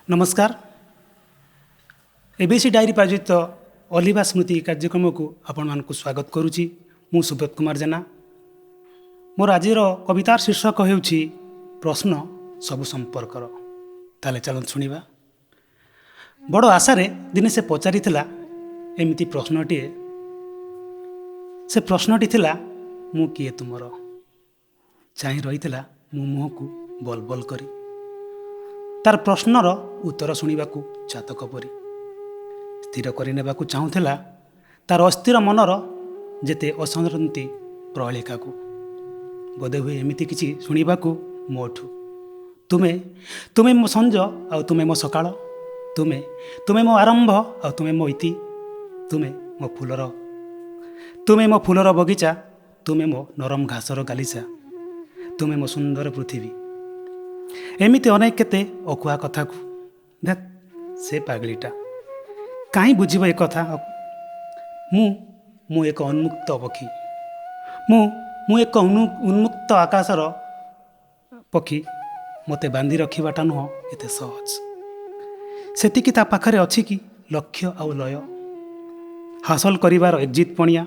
नमस्कार। ABC diary प्रायोजित अलिभा स्मृति कार्यक्रम को आपण को स्वागत करुच्ची। मु सुब्रत कुमार जेना। मोर आज कवितार शीर्षक होउछि प्रश्न सबु संपर्कर। ताले चलन शुणा। बड़ आशारे दिने से पचारि एमती प्रश्नटी। से प्रश्नटी थिला मु किए तुमर। चाहि रही मो मुह को बल बल करी। तार प्रश्नर उत्तर शुणा चातक परी स्थिर करने चाहूला तार अस्थिर मनर जेते असंती प्रहेलिका को। बोधे हुए एमती किसी शुणा मोठू तुमे तुमे मो संज आ तुमे मो सकाळ तुमे तुमे मो आरंभ आ तुमे मो इति तुमे मो फुलर बगीचा तुमे मो नरम घासर गालीचा तुमे मो सुंदर पृथ्वी। एमिति अनेक केते अकुआ कथा को देख से पागलीटा कहीं बुझीब ए कथा। मु एक उन्मुक्त पक्षी मु एक उन्मुक्त आकाशर पक्षी। मते बांधी रखिबाटा नुह एते सहज। सेतिकी ता पाखरे अछि कि लक्ष्य आउ लय हासिल करिवार एक्जिट पणिया।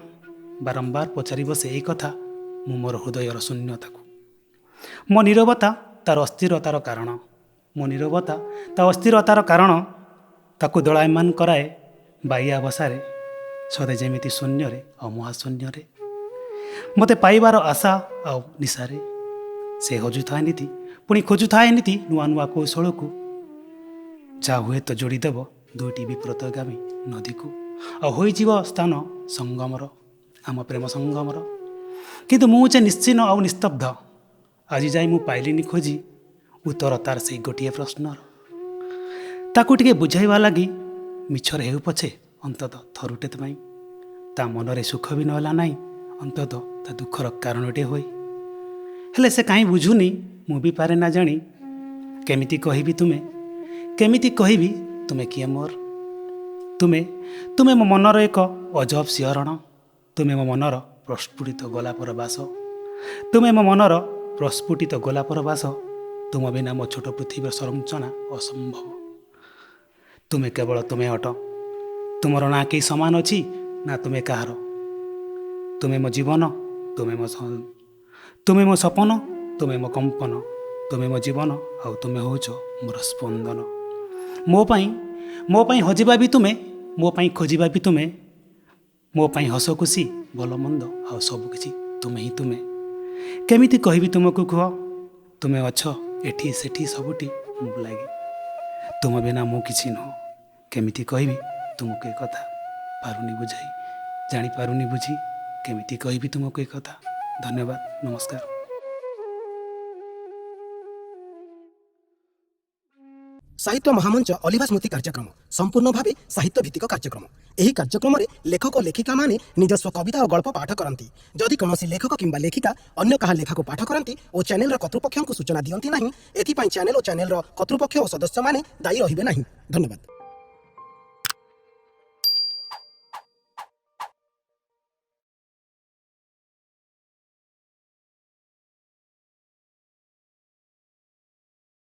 बारंबार पचारिब से यही कथा मु मोर हृदयर शून्यता को। मो नीरवता तार अस्थिरतार कारण। मो नीरवता ता अस्थिरतार कारण ताकू दलायमान कराए बाइया बसारे सदे जेमिति शून्य आ महाशून्य। मते पाइबार आशा आ निशारे से हजुए नीति पुणी खोजुए नीति नुआ नुआ कौशल को। जा हुए तो जोड़ीदेव दुईटी विपरीतगामी नदी को होईजीव स्थान संगमर आम प्रेम संगमर। किंतु मुझे निश्चिन्न आ निस्तब्ध। आज जाए मु पाइलिनी खोजी उत्तर तार से गोटे प्रश्नर। ताकू टिके बुझाइबा लगी मिछर हेउ पछे अंतत थरुटे पाई ता मनरे सुख भी नहला नहीं अंतत ता दुखर कारणटे होई। हेले से कहीं बुझुनी मु भी पारे ना जानी केमिति कहिबी तुमे किए मोर। तुमे मो मनर एक अजब सिहरण। तुमे मो मनर प्रस्फुटित गोलापर बास। तुमे मो मनर प्रस्फुटित गोलापर बास। तुम बिना मो छोट पृथ्वी संरचना असंभव। तुमे केवल तुमे अट। तुमर ना कई समान अच्छी ना तुमे कहार। तुमे मो जीवन तुमे मो सपन तुमे मो कंपन तुमे मो जीवन आउ तुमे होच मोर स्पंदन। मो पाई हजिबा भी तुमे मो पाई खोजिबा भी तुमे मो पाई हस खुशी भल मंद आउ सब किछि तुमे ही तुमे। केमिति कहबी तुमको कह तुमे अछ एठी सेठी सबुठी मु लागे। तुम बिना मु किछि नुह। केमिति कहबी तुमको ए कथा पारुनी बुझाई जानी पारुनी बुझी केमिति कहबी तुमको ए कथा। धन्यवाद। नमस्कार। साहित्य महामंच अलिभा स्मृति कार्यक्रम संपूर्ण भाव साहित्य भित्तिक कार्यक्रम। एही कार्यक्रम रे लेखक और लेखिका माने निजस्व कविता और गल्प पाठ करती। जदि कौनसी लेखक किंबा लेखिका अन्य कहा लेखा को पाठ करती और चैनल कर्तृपक्ष को सूचना दियंती नहीं एथिपाई चैनल और चैनल कर्तृपक्ष और सदस्य माने दायी रहिबे नहीं। धन्यवाद।